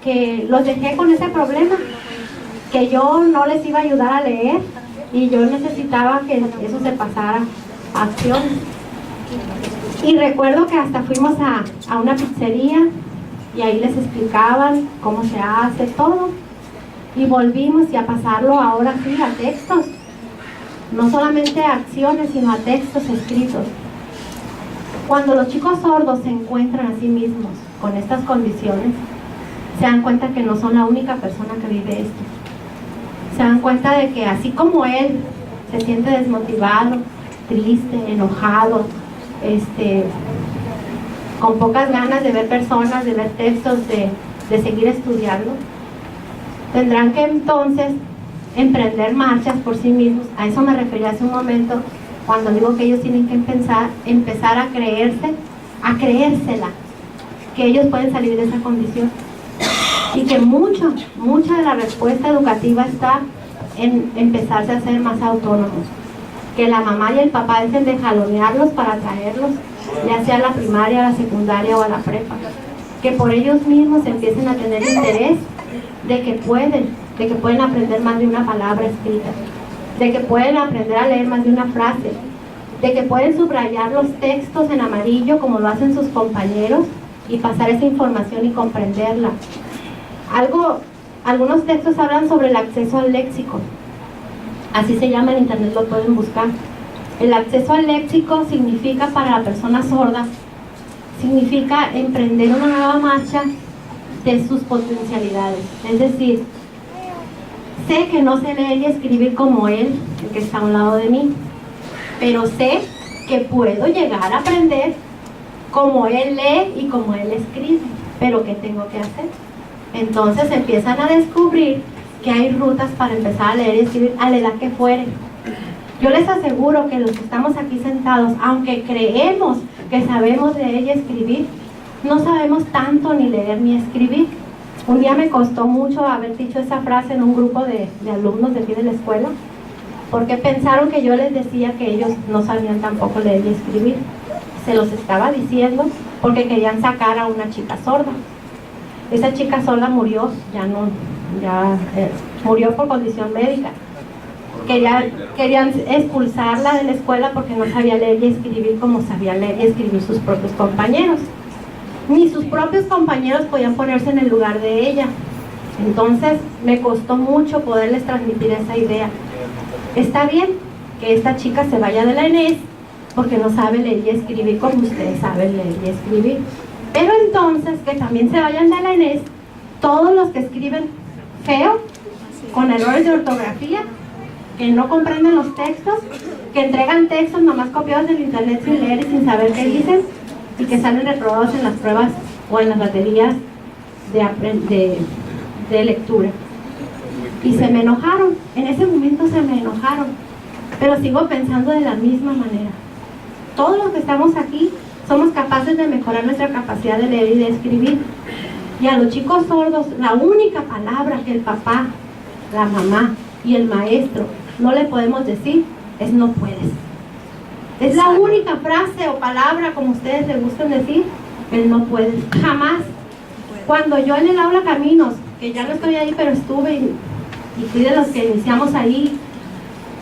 que los dejé con ese problema, que yo no les iba a ayudar a leer y yo necesitaba que eso se pasara a acciones. Y recuerdo que hasta fuimos a una pizzería y ahí les explicaban cómo se hace todo y volvimos y a pasarlo ahora sí a textos, no solamente a acciones sino a textos escritos. Cuando los chicos sordos se encuentran a sí mismos con estas condiciones, se dan cuenta que no son la única persona que vive esto. Se dan cuenta de que así como él se siente desmotivado, triste, enojado, con pocas ganas de ver personas, de ver textos, de seguir estudiando, tendrán que entonces emprender marchas por sí mismos. A eso me refería hace un momento cuando digo que ellos tienen que empezar a creérsela, que ellos pueden salir de esa condición y que mucha de la respuesta educativa está en empezarse a ser más autónomos, que la mamá y el papá dejen de jalonearlos para traerlos, ya sea a la primaria, a la secundaria o a la prepa, que por ellos mismos empiecen a tener interés de que pueden aprender más de una palabra escrita, de que pueden aprender a leer más de una frase, de que pueden subrayar los textos en amarillo como lo hacen sus compañeros y pasar esa información y comprenderla, Algunos textos hablan sobre el acceso al léxico. Así se llama en internet, lo pueden buscar. El acceso al léxico significa para la persona sorda, significa emprender una nueva marcha de sus potencialidades. Es decir, sé que no sé leer y escribir como él, el que está a un lado de mí, pero sé que puedo llegar a aprender como él lee y como él escribe. Pero ¿qué tengo que hacer? Entonces empiezan a descubrir que hay rutas para empezar a leer y escribir a la edad que fuere. Yo les aseguro que los que estamos aquí sentados, aunque creemos que sabemos leer y escribir, no sabemos tanto ni leer ni escribir. Un día me costó mucho haber dicho esa frase en un grupo de alumnos de aquí de la escuela, porque pensaron que yo les decía que ellos no sabían tampoco leer y escribir. Se los estaba diciendo porque querían sacar a una chica sorda. Esa chica sorda murió, murió por condición médica. Querían expulsarla de la escuela porque no sabía leer y escribir como sabía leer y escribir sus propios compañeros. Ni sus propios compañeros podían ponerse en el lugar de ella. Entonces me costó mucho poderles transmitir esa idea. Está bien que esta chica se vaya de la ENES porque no sabe leer y escribir como ustedes saben leer y escribir. Pero entonces que también se vayan de la ENES todos los que escriben feo, con errores de ortografía, que no comprenden los textos, que entregan textos nomás copiados del internet sin leer y sin saber qué dicen, y que salen reprobados en las pruebas o en las baterías de lectura. Y se me enojaron, en ese momento se me enojaron, pero sigo pensando de la misma manera. Todos los que estamos aquí somos capaces de mejorar nuestra capacidad de leer y de escribir. Y a los chicos sordos, la única palabra que el papá, la mamá y el maestro no le podemos decir es no puedes. Es la única frase o palabra, como ustedes les gustan decir, el no puedes. Jamás. Cuando yo en el aula Caminos, que ya no estoy ahí, pero estuve y fui de los que iniciamos ahí,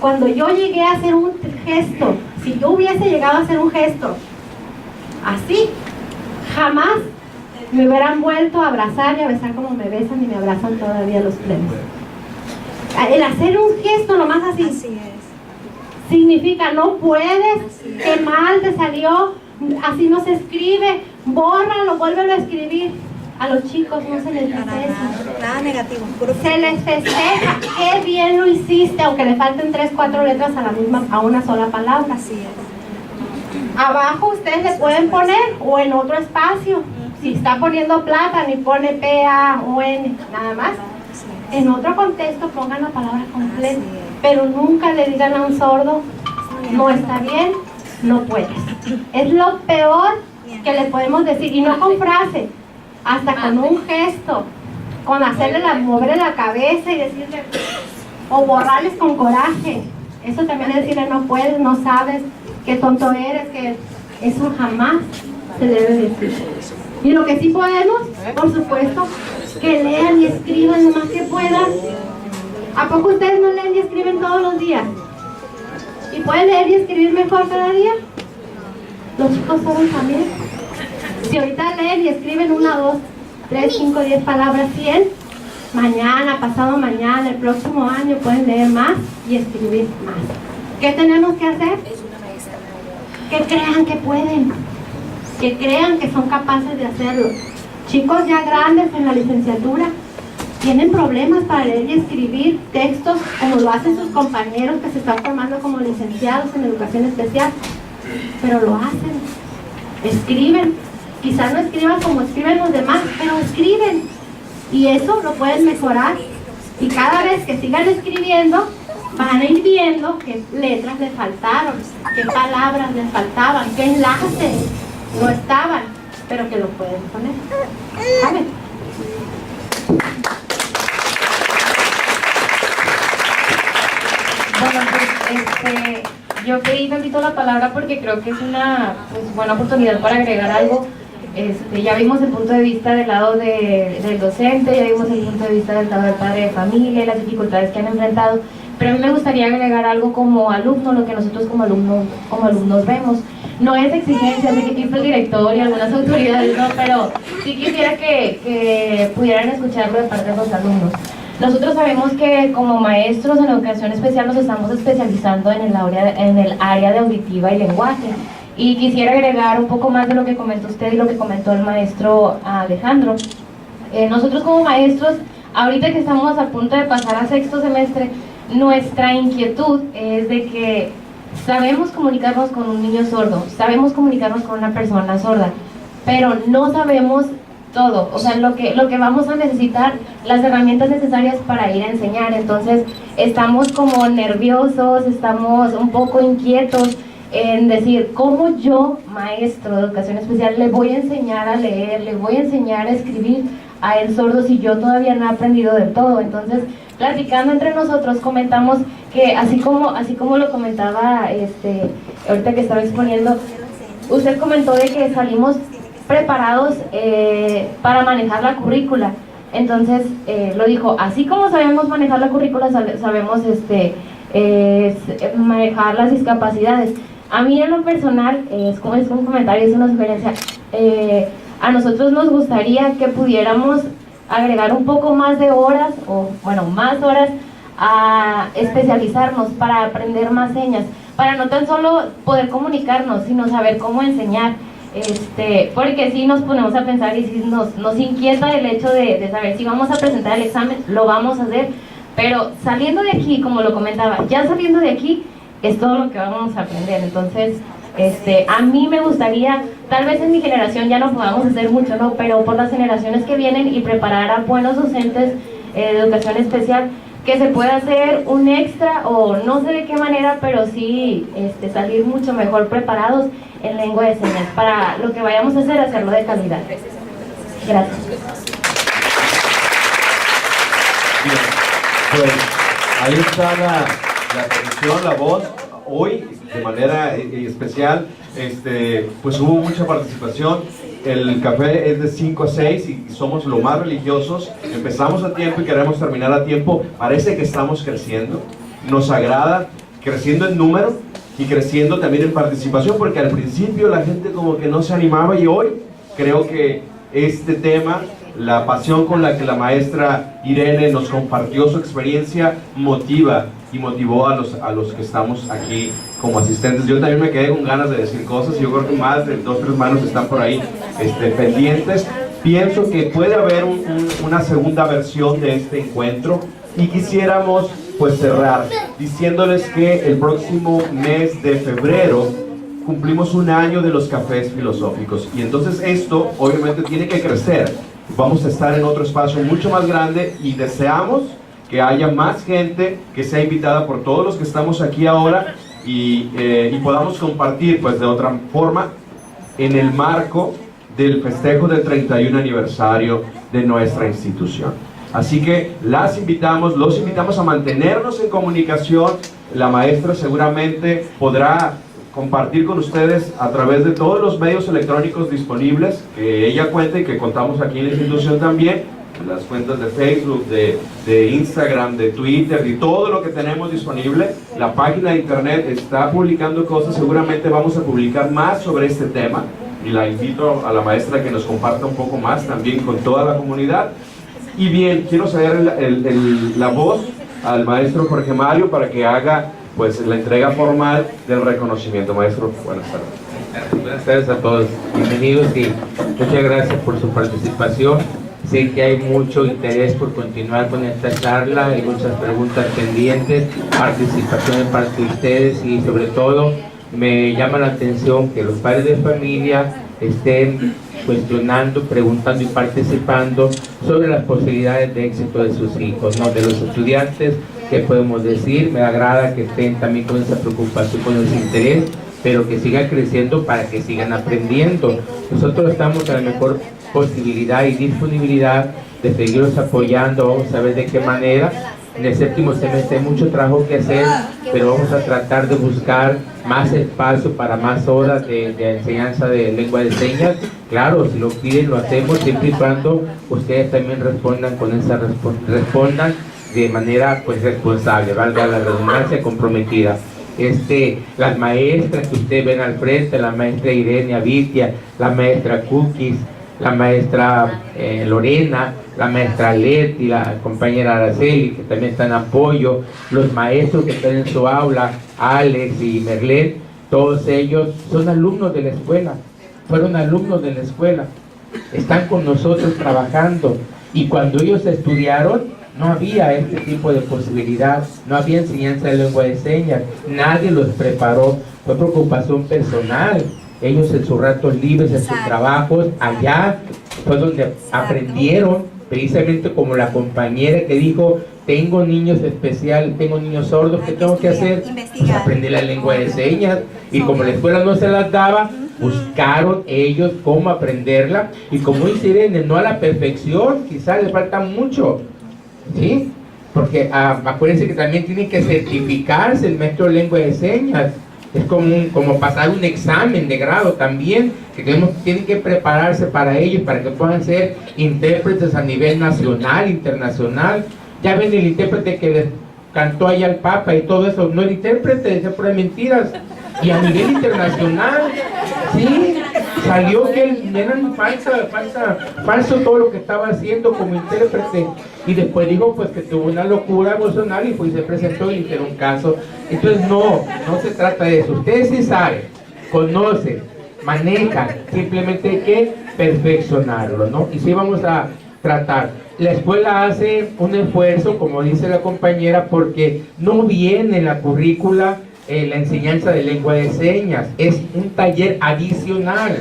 cuando yo llegué a hacer un gesto, si yo hubiese llegado a hacer un gesto así, jamás me hubieran vuelto a abrazar y a besar como me besan y me abrazan todavía los plenos. El hacer un gesto nomás así significa no puedes, qué mal te salió, así no se escribe, bórralo, vuélvelo a escribir. A los chicos no se les dice eso. Nada negativo. Se les festeja, qué bien lo hiciste, aunque le falten 3, 4 letras a una sola palabra. Así es. Abajo ustedes le pueden poner o en otro espacio. Si está poniendo plátano y pone P-A-O-N, nada más. En otro contexto pongan la palabra completa, pero nunca le digan a un sordo, no está bien, no puedes. Es lo peor que le podemos decir, y no con frase, hasta con un gesto, con hacerle moverle la cabeza y decirle, o borrarles con coraje. Eso también es decirle, no puedes, no sabes, qué tonto eres, que eso jamás se debe decir. Y lo que sí podemos, por supuesto, que lean y escriban lo más que puedan. ¿A poco ustedes no leen y escriben todos los días? ¿Y pueden leer y escribir mejor cada día? Los chicos sordos también. Si ahorita leen y escriben 1, 2, 3, 5, 10 palabras, 100, mañana, pasado mañana, el próximo año pueden leer más y escribir más. ¿Qué tenemos que hacer? Que crean que pueden, que crean que son capaces de hacerlo. Chicos ya grandes en la licenciatura tienen problemas para leer y escribir textos como lo hacen sus compañeros que se están formando como licenciados en educación especial, pero lo hacen, escriben. Quizás no escriban como escriben los demás, pero escriben, y eso lo pueden mejorar, y cada vez que sigan escribiendo van a ir viendo qué letras les faltaron, qué palabras les faltaban, qué enlaces no estaban, pero que lo pueden poner. ¿Saben? Bueno, pues yo pedí tantito la palabra porque creo que es una buena oportunidad para agregar algo. Ya vimos el punto de vista del lado del docente, ya vimos el punto de vista del lado del padre de familia y las dificultades que han enfrentado, pero a mí me gustaría agregar algo como alumno, lo que nosotros como alumnos vemos. No es exigencia, sé que aquí está el director y algunas autoridades, ¿no? Pero sí quisiera que pudieran escucharlo de parte de los alumnos. Nosotros sabemos que como maestros en educación especial nos estamos especializando en el área de auditiva y lenguaje. Y quisiera agregar un poco más de lo que comentó usted y lo que comentó el maestro Alejandro. Nosotros como maestros, ahorita que estamos a punto de pasar a sexto semestre, nuestra inquietud es de que sabemos comunicarnos con un niño sordo, sabemos comunicarnos con una persona sorda, pero no sabemos todo, o sea, lo que vamos a necesitar, las herramientas necesarias para ir a enseñar. Entonces estamos como nerviosos, estamos un poco inquietos en decir, ¿cómo yo, maestro de educación especial, le voy a enseñar a leer, le voy a enseñar a escribir a el sordo si yo todavía no he aprendido del todo? Entonces, platicando entre nosotros, comentamos que así como lo comentaba ahorita que estaba exponiendo, usted comentó de que salimos preparados para manejar la currícula. Entonces, lo dijo, así como sabemos manejar la currícula, sabemos manejar las discapacidades. A mí en lo personal, es un comentario, es una sugerencia, a nosotros nos gustaría que pudiéramos agregar un poco más de horas, o bueno, más horas a especializarnos para aprender más señas, para no tan solo poder comunicarnos, sino saber cómo enseñar, porque si nos ponemos a pensar y si nos inquieta el hecho de saber si vamos a presentar el examen, lo vamos a hacer, pero saliendo de aquí, como lo comentaba, ya saliendo de aquí es todo lo que vamos a aprender. Entonces, a mí me gustaría, tal vez en mi generación ya no podamos hacer mucho, ¿no? Pero por las generaciones que vienen y preparar a buenos docentes de educación especial, que se pueda hacer un extra o no sé de qué manera, pero sí salir mucho mejor preparados en lengua de señas para lo que vayamos a hacer, hacerlo de calidad. Gracias. Bien, pues ahí está la petición, la voz. Hoy, de manera especial, pues hubo mucha participación. El café es de 5 a 6 y somos lo más religiosos. Empezamos a tiempo y queremos terminar a tiempo. Parece que estamos creciendo. Nos agrada, creciendo en número y creciendo también en participación, porque al principio la gente como que no se animaba, y hoy creo que este tema, la pasión con la que la maestra Irene nos compartió su experiencia, motiva y motivó a los que estamos aquí como asistentes. Yo también me quedé con ganas de decir cosas, y yo creo que más de 2 o 3 manos están por ahí pendientes. Pienso que puede haber una segunda versión de este encuentro, y quisiéramos pues cerrar diciéndoles que el próximo mes de febrero cumplimos 1 año de los cafés filosóficos, y entonces esto obviamente tiene que crecer. Vamos a estar en otro espacio mucho más grande y deseamos que haya más gente que sea invitada por todos los que estamos aquí ahora, y podamos compartir pues de otra forma en el marco del festejo del 31 aniversario de nuestra institución. Así que los invitamos a mantenernos en comunicación. La maestra seguramente podrá compartir con ustedes a través de todos los medios electrónicos disponibles que ella cuenta y que contamos aquí en la institución también, las cuentas de Facebook, de Instagram, de Twitter y todo lo que tenemos disponible. La página de internet está publicando cosas, seguramente vamos a publicar más sobre este tema, y la invito a la maestra que nos comparta un poco más también con toda la comunidad. Y bien, quiero ceder la voz al maestro Jorge Mario para que haga pues la entrega formal del reconocimiento. Maestro, buenas tardes. Buenas tardes a todos, bienvenidos y muchas gracias por su participación. Sé que hay mucho interés por continuar con esta charla, hay muchas preguntas pendientes, participación de parte de ustedes, y sobre todo me llama la atención que los padres de familia estén cuestionando, preguntando y participando sobre las posibilidades de éxito de sus hijos, ¿no? De los estudiantes. ¿Qué podemos decir? Me agrada que estén también con esa preocupación, con ese interés, pero que sigan creciendo para que sigan aprendiendo. Nosotros estamos a la mejor posibilidad y disponibilidad de seguirlos apoyando. Vamos a ver de qué manera. En el séptimo semestre hay mucho trabajo que hacer, pero vamos a tratar de buscar más espacio para más horas de enseñanza de lengua de señas. Claro, si lo piden, lo hacemos, siempre y cuando ustedes también respondan con esa respondan de manera pues responsable, valga la redundancia, comprometida. Las maestras que ustedes ven al frente, la maestra Irene Avitia, la maestra Cookies, la maestra Lorena, la maestra Leti, la compañera Araceli, que también están en apoyo, los maestros que están en su aula, Alex y Merlet, todos ellos son alumnos de la escuela, fueron alumnos de la escuela, están con nosotros trabajando, y cuando ellos estudiaron, no había este tipo de posibilidad, no había enseñanza de lengua de señas, nadie los preparó, fue preocupación personal. Ellos en sus ratos libres, en sus trabajos, allá fue donde aprendieron, precisamente como la compañera que dijo, tengo niños especiales, tengo niños sordos, ¿qué tengo que hacer? Pues aprender la lengua de señas, y como la escuela no se las daba, buscaron ellos cómo aprenderla, y como dice Irene, no a la perfección, quizás les falta mucho, ¿sí? Porque acuérdense que también tienen que certificarse el maestro de lengua de señas. Es como pasar un examen de grado también, que tienen que prepararse para ellos, para que puedan ser intérpretes a nivel nacional, internacional. Ya ven el intérprete que les cantó allá al Papa y todo eso, no el intérprete, decía puras mentiras. Y a nivel internacional, sí, salió que eran falso todo lo que estaba haciendo como intérprete, y después dijo pues que tuvo una locura emocional y pues se presentó y hicieron caso. Entonces no se trata de eso, ustedes sí saben, conocen, manejan, simplemente hay que perfeccionarlo, ¿no? Y sí vamos a tratar. La escuela hace un esfuerzo, como dice la compañera, porque no viene en la currícula la enseñanza de lengua de señas, es un taller adicional.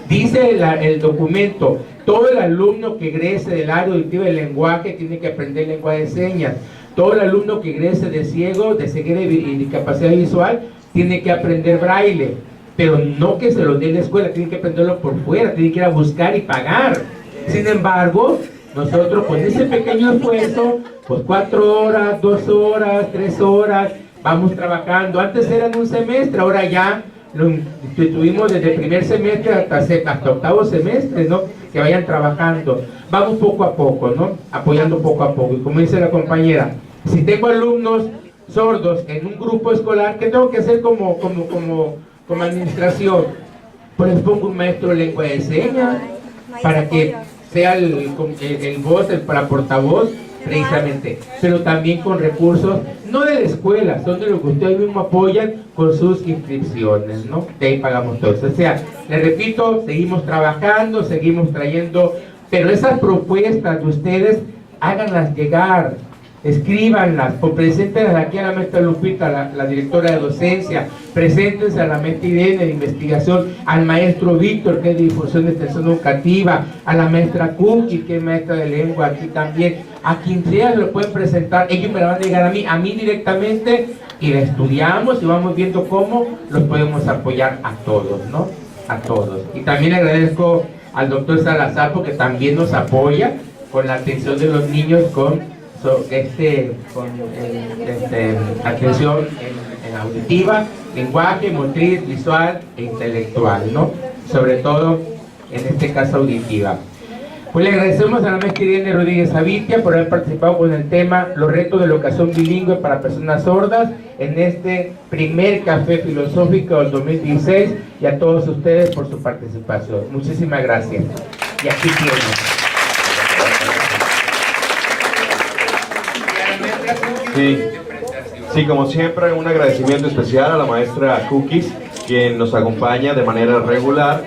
Dice el documento, todo el alumno que egrese del área auditiva del lenguaje tiene que aprender lengua de señas. Todo el alumno que egrese de ciego, de ceguera y discapacidad visual, tiene que aprender braille. Pero no que se lo dé la escuela, tiene que aprenderlo por fuera, tiene que ir a buscar y pagar. Sin embargo, nosotros con ese pequeño esfuerzo, pues 4 horas, 2 horas, 3 horas, vamos trabajando. Antes eran un semestre, ahora ya lo instituimos desde el primer semestre hasta octavo semestre, ¿no? Que vayan trabajando. Vamos poco a poco, ¿no? Apoyando poco a poco. Y como dice la compañera, si tengo alumnos sordos en un grupo escolar, ¿qué tengo que hacer como administración? Pues pongo un maestro de lengua de señas para que sea el voz, para portavoz, precisamente, pero también con recursos, no de la escuela, son de lo que ustedes mismos apoyan con sus inscripciones, ¿no? De ahí pagamos todos. O sea, les repito, seguimos trabajando, seguimos trayendo, pero esas propuestas de ustedes, háganlas llegar, escríbanlas, o preséntenlas aquí a la maestra Lupita, la directora de docencia, preséntense a la maestra Irene de investigación, al maestro Víctor, que es de difusión de extensión educativa, a la maestra Cookie, que es maestra de lengua aquí también, a quien sea lo pueden presentar, ellos me la van a llegar a mí directamente, y la estudiamos y vamos viendo cómo los podemos apoyar a todos, ¿no? A todos. Y también le agradezco al doctor Salazar, porque también nos apoya con la atención de los niños con atención en auditiva, lenguaje, motriz, visual e intelectual, ¿no? Sobre todo en este caso auditiva. Pues le agradecemos a la maestra Irene Rodríguez Avitia por haber participado con el tema los retos de la educación bilingüe para personas sordas en este primer café filosófico del 2016, y a todos ustedes por su participación. Muchísimas gracias. Y aquí tienen. Sí, como siempre, un agradecimiento especial a la maestra Cookies, quien nos acompaña de manera regular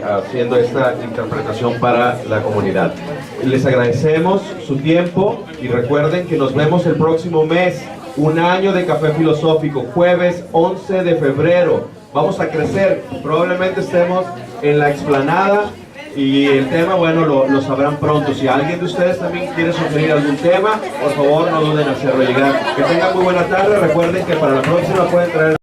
haciendo esta interpretación para la comunidad. Les agradecemos su tiempo y recuerden que nos vemos el próximo mes, un año de Café Filosófico, jueves 11 de febrero. Vamos a crecer, probablemente estemos en la explanada. Y el tema, bueno, lo sabrán pronto. Si alguien de ustedes también quiere sugerir algún tema, por favor no duden en hacerlo llegar. Que tengan muy buena tarde. Recuerden que para la próxima pueden traer